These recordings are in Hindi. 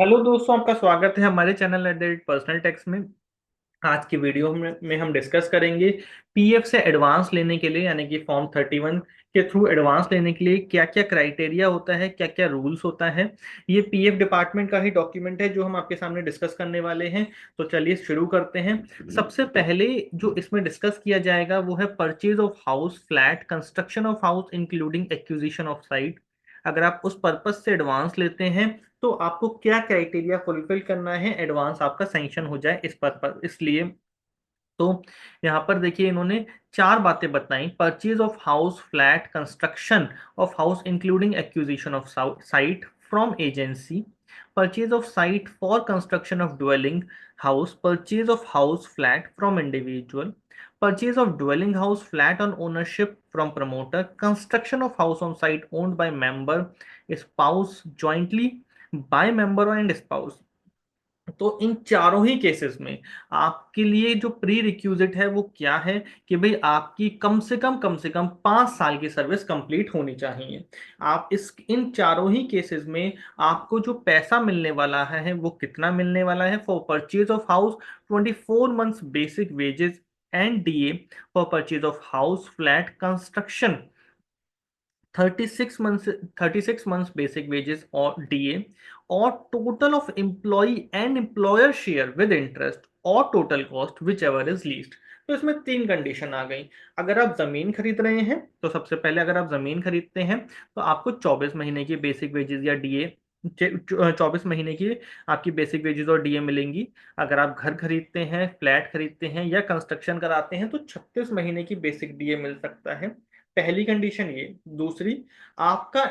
हेलो दोस्तों, आपका स्वागत है हमारे channel at the rate personal tax में। आज की वीडियो में हम डिस्कस करेंगे पीएफ से एडवांस लेने के लिए, यानी कि फॉर्म 31 के थ्रू एडवांस लेने के लिए क्या क्या क्राइटेरिया होता है, क्या क्या रूल्स होता है। ये पीएफ डिपार्टमेंट का ही डॉक्यूमेंट है जो हम आपके सामने डिस्कस करने वाले हैं। तो चलिए शुरू करते हैं। सबसे पहले जो इसमें डिस्कस किया जाएगा वो है purchase of house, flat, construction of house including acquisition of site. अगर आप उस पर्पज से एडवांस लेते हैं तो आपको क्या क्राइटेरिया फुलफिल करना है एडवांस आपका सैंक्शन हो जाए इस पर्पज इसलिए। तो यहाँ पर देखिए इन्होंने चार बातें बताई: purchase of house, flat, construction of house including acquisition of site from agency, purchase of site for construction of dwelling house, purchase of house flat from individual, purchase of dwelling house flat on ownership from promoter, construction of house on site owned by member, spouse, jointly by member and spouse. तो इन चारों ही केसेस में आपके लिए जो प्री रिक्विजिट है वो क्या है कि भाई आपकी कम से कम 5 साल की सर्विस कंप्लीट होनी चाहिए। आप इस इन चारों ही केसेस में आपको जो पैसा मिलने वाला है वो कितना मिलने वाला है। For purchase of house 24 months basic wages and DA, for purchase of house flat construction 36 months, 36 months basic wages और डीए, और total of employ and employer share with interest और total cost whichever is least. तो इसमें तीन कंडीशन आ गई। अगर आप जमीन खरीद रहे हैं तो सबसे पहले अगर आप जमीन खरीदते हैं तो आपको 24 महीने की बेसिक वेजेस या डीए, 24 महीने की आपकी बेसिक वेजेस और डीए मिलेंगी। अगर आप घर खरीदते हैं, फ्लैट खरीदते हैं या कंस्ट्रक्शन कराते हैं तो 36 महीने की बेसिक डीए मिल सकता है। पहली कंडीशन ये। दूसरी, आपका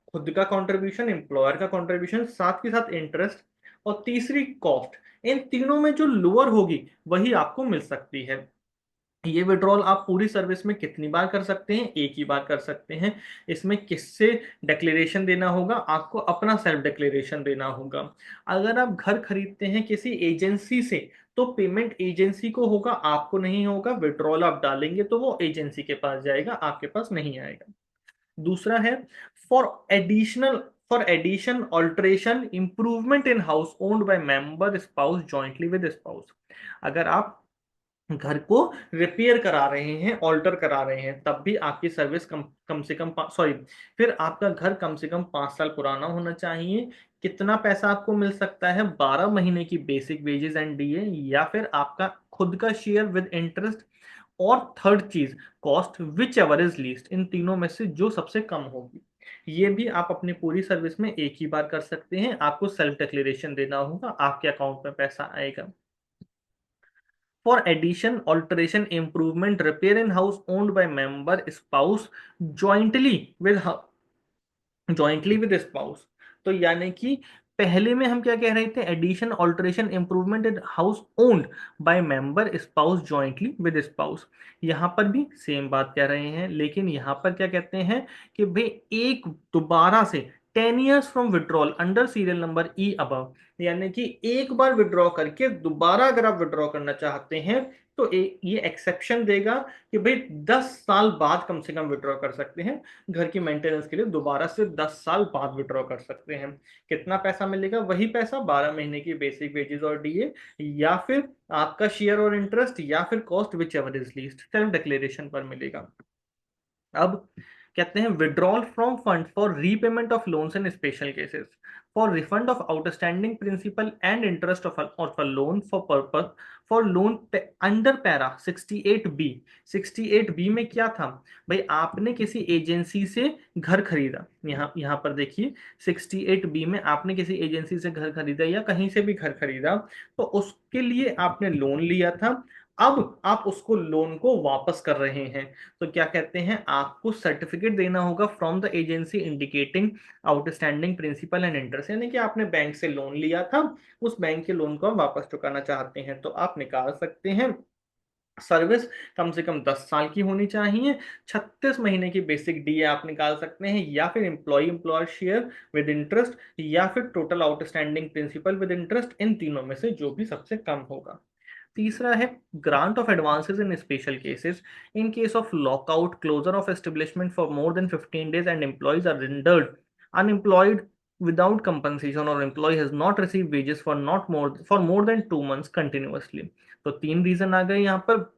खुद का कंट्रीब्यूशन, एम्प्लॉयर का कंट्रीब्यूशन, साथ के साथ इंटरेस्ट, और तीसरी कॉस्ट। इन तीनों में जो लोअर होगी वही आपको मिल सकती है। ये विड्रॉल आप पूरी सर्विस में कितनी बार कर सकते हैं? एक ही बार कर सकते हैं। इसमें किससे डिक्लेरेशन देना होगा? आपको अपना सेल्फ डिक्लेरेशन देना होगा। अगर आप घर खरीदते हैं किसी एजेंसी से तो पेमेंट एजेंसी को होगा, आपको नहीं होगा। विड्रॉल आप डालेंगे तो वो एजेंसी के पास जाएगा, आपके पास नहीं आएगा। दूसरा है for additional for addition, alteration, improvement in house owned by member, spouse, jointly with spouse. अगर आप घर को रिपेयर करा रहे हैं, ऑल्टर करा रहे हैं, तब भी आपकी सर्विस कम कम से कम सॉरी फिर आपका घर कम से कम 5 साल पुराना होना चाहिए। कितना पैसा आपको मिल सकता है? 12 महीने की बेसिक वेजेस एंड डीए, या फिर आपका खुद का शेयर विद इंटरेस्ट, और थर्ड चीज cost whichever is least. इन तीनों में से जो सबसे कम होगी। ये भी आप अपनी पूरी सर्विस में एक ही बार कर सकते हैं। आपको सेल्फ डिक्लेरेशन देना होगा, आपके अकाउंट में पैसा आएगा। For addition, alteration, improvement, repair in house owned by member, spouse, jointly with jointly with spouse. तो यानी कि पहले में हम क्या कह रहे थे? Addition, alteration, improvement in house owned by member, spouse, jointly with spouse. यहाँ पर भी सेम बात कह रहे हैं, लेकिन यहाँ पर क्या कहते हैं कि भाई एक दोबारा से 10 years from withdrawal under serial number E above, यानी कि एक बार विड्रॉ करके दोबारा अगर आप विड्रॉ करना चाहते हैं तो ये एक्सेप्शन देगा कि भाई 10 साल बाद कम से कम विड्रॉ कर सकते हैं। घर की मेंटेनेंस के लिए दोबारा से 10 साल बाद विड्रॉ कर सकते हैं। कितना पैसा मिलेगा? वही पैसा, 12 महीने की बेसिक वेजेस और डीए, या फिर आपका शेयर और इंटरेस्ट, या फिर cost whichever is least, self declaration पर मिलेगा। अब कहते हैं withdrawal from fund for repayment of loans in special cases, for refund of outstanding principal and interest of a loan for purpose for loan under para 68 B. 68 B में क्या था? भाई आपने किसी एजेंसी से घर खरीदा, यहाँ यहाँ पर देखिए 68 बी में आपने किसी एजेंसी से घर खरीदा या कहीं से भी घर खरीदा, तो उसके लिए आपने लोन लिया था। अब आप उसको लोन को वापस कर रहे हैं तो क्या कहते हैं, आपको सर्टिफिकेट देना होगा from the agency indicating outstanding principal and interest. यानी कि आपने बैंक से लोन लिया था, उस बैंक के लोन को आप वापस चुकाना चाहते हैं तो आप निकाल सकते हैं। सर्विस कम से कम 10 साल की होनी चाहिए। 36 महीने की बेसिक डीए आप निकाल सकते हैं, या फिर employ employer share with interest, या फिर total outstanding principal with interest. इन तीनों में से जो भी सबसे कम होगा। तीसरा है grant of advances in special cases, in case of lockout, closure of establishment for more than 15 days and employees are rendered unemployed without compensation or employee has not received wages for not more for more than 2 months continuously। तो तीन रीजन आ गए यहाँ पर।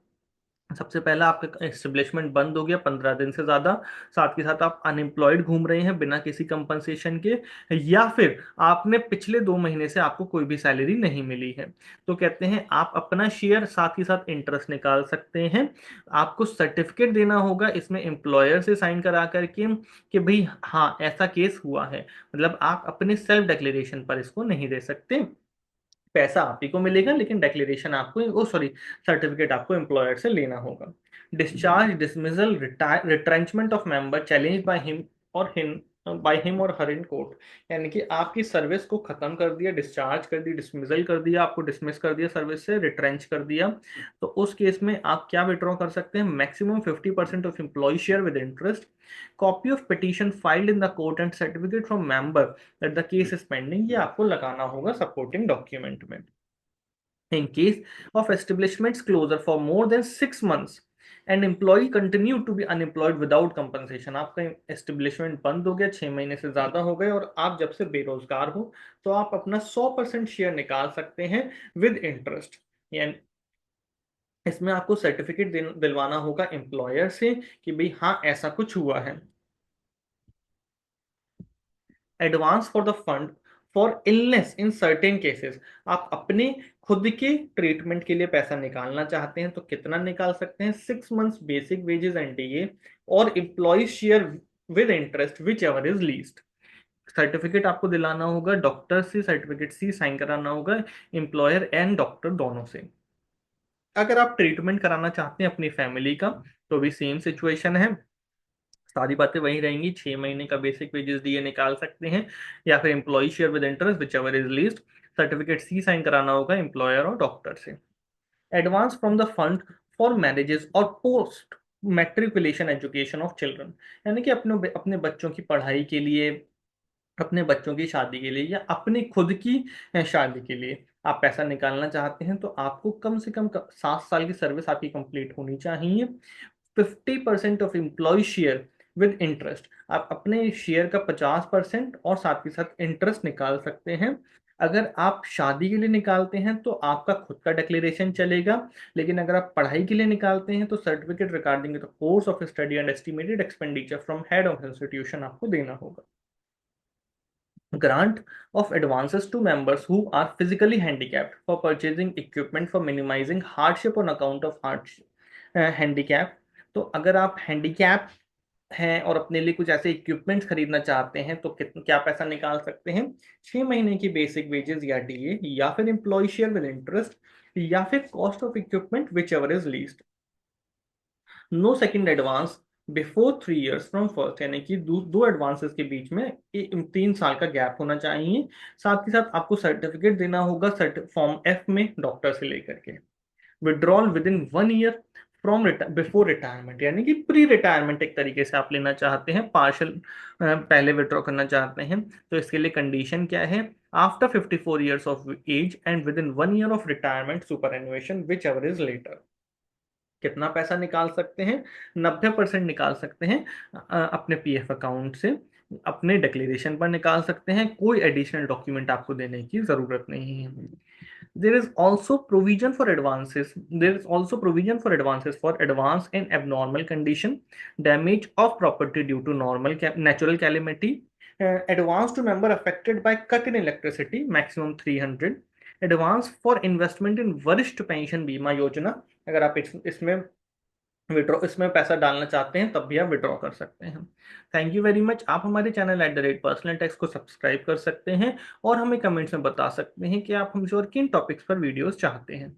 सबसे पहला, आपका एस्टेब्लिशमेंट बंद हो गया 15 दिन से ज्यादा, साथ के साथ आप अनएम्प्लॉयड घूम रहे हैं बिना किसी कंपनसेशन के, या फिर आपने पिछले 2 महीने से आपको कोई भी सैलरी नहीं मिली है। तो कहते हैं आप अपना शेयर साथ ही साथ इंटरेस्ट निकाल सकते हैं। आपको सर्टिफिकेट देना होगा इसमें एम्प्लॉयर से साइन करा करके कि भाई हाँ ऐसा केस हुआ है, मतलब आप अपने सेल्फ डिक्लेरेशन पर इसको नहीं दे सकते। पैसा आप ही को मिलेगा लेकिन डिक्लेरेशन आपको, ओ सॉरी, सर्टिफिकेट आपको एम्प्लॉयर से लेना होगा। Discharge, dismissal, retrenchment of member challenge by him और हर इन कोर्ट, यानी कि आपकी सर्विस को खत्म कर दिया, डिस्चार्ज कर दी, डिसमिसल कर दिया, आपको डिसमिस कर दिया सर्विस से, रिट्रेंच कर दिया, तो उस केस में आप क्या विड्रॉ कर सकते हैं? Maximum 50% of employee share with interest, copy of petition filed in the court and certificate from member that the case is pending, ये आपको लगाना होगा सपोर्टिंग डॉक्यूमेंट में। In case of establishment's closure for more than 6 months, an employee continue to be unemployed without compensation, आपका एस्टेब्लिशमेंट बंद हो गया, 6 महीने से ज्यादा हो गए और आप जब से बेरोजगार हो, तो आप अपना 100% शेयर निकाल सकते हैं विद इंटरेस्ट। यानी इसमें आपको सर्टिफिकेट दिलवाना होगा एम्प्लॉयर से कि भाई हाँ ऐसा कुछ हुआ है। Advance for the fund for illness in certain cases, आप अपने खुद के ट्रीटमेंट के लिए पैसा निकालना चाहते हैं तो कितना निकाल सकते हैं? 6 months basic wages and DA और employ share with interest whichever is least. Certificate आपको दिलाना होगा डॉक्टर से, सर्टिफिकेट सी साइन कराना होगा एम्प्लॉयर एंड डॉक्टर दोनों से। अगर आप ट्रीटमेंट कराना चाहते हैं अपनी फैमिली का तो भी सेम सिचुएशन है, सारी बातें वही रहेंगी। 6 महीने का बेसिक वेजेस दिए निकाल सकते हैं, या फिर employ share with interest whichever is least, certificate सी साइन कराना होगा एम्प्लॉयर और डॉक्टर से। Advance from the fund for marriages और post matriculation education of children, यानी कि अपने अपने बच्चों की पढ़ाई के लिए, अपने बच्चों की शादी के लिए, या अपनी खुद की शादी के लिए आप पैसा निकालना चाहते हैं, तो आपको कम से कम 7 साल की सर्विस आपकी कंप्लीट होनी चाहिए। 50% of employee share with interest, आप अपने शेयर का 50% और साथ ही साथ इंटरेस्ट निकाल सकते हैं। अगर आप शादी के लिए निकालते हैं तो आपका खुद का डिक्लेरेशन चलेगा, लेकिन अगर आप पढ़ाई के लिए निकालते हैं तो certificate regarding the course of study and estimated expenditure from head of institution आपको देना होगा। Grant of advances to members who are physically handicapped for purchasing equipment for minimizing hardship on account of handicap, तो अगर आप हैंडीकैप हैं और अपने लिए कुछ ऐसे इक्विपमेंट्स खरीदना चाहते हैं तो क्या पैसा निकाल सकते हैं? 6 महीने की बेसिक वेजेस या डीए, या फिर एम्प्लॉय शेयर विद इंटरेस्ट, या फिर cost of equipment whichever is least. No second advance before 3 years from first, यानी कि दो एडवांसेस के बीच में 3 साल का गैप होना चाहिए। साथ ही साथ आपको सर्टिफिकेट देना होगा फॉर्म एफ में डॉक्टर से लेकर के। Withdrawal with in 1 year from before retirement, यानी कि प्री रिटायरमेंट एक तरीके से आप लेना चाहते हैं, पार्शल पहले विड्रॉ करना चाहते हैं, तो इसके लिए कंडीशन क्या है? After 54 years of age and within 1 year of retirement superannuation whichever is later. कितना पैसा निकाल सकते हैं? 90% निकाल सकते हैं अपने पीएफ अकाउंट से, अपने डिक्लेरेशन पर निकाल सकते हैं, कोई एडिशनल डॉक्यूमेंट आपको देने की जरूरत नहीं है। there is also provision for advances there is also provision for advances for advance in abnormal condition, damage of property due to natural calamity, advance to member affected by cut in electricity maximum 300, advance for investment इन वरिष्ठ पेंशन बीमा योजना, अगर आप इसमें विड्रॉ इसमें पैसा डालना चाहते हैं तब भी आप विड्रॉ कर सकते हैं। Thank you very much. आप हमारे चैनल @पर्सनल टैक्स को सब्सक्राइब कर सकते हैं और हमें कमेंट्स में बता सकते हैं कि आप हमसे और किन टॉपिक्स पर वीडियोस चाहते हैं।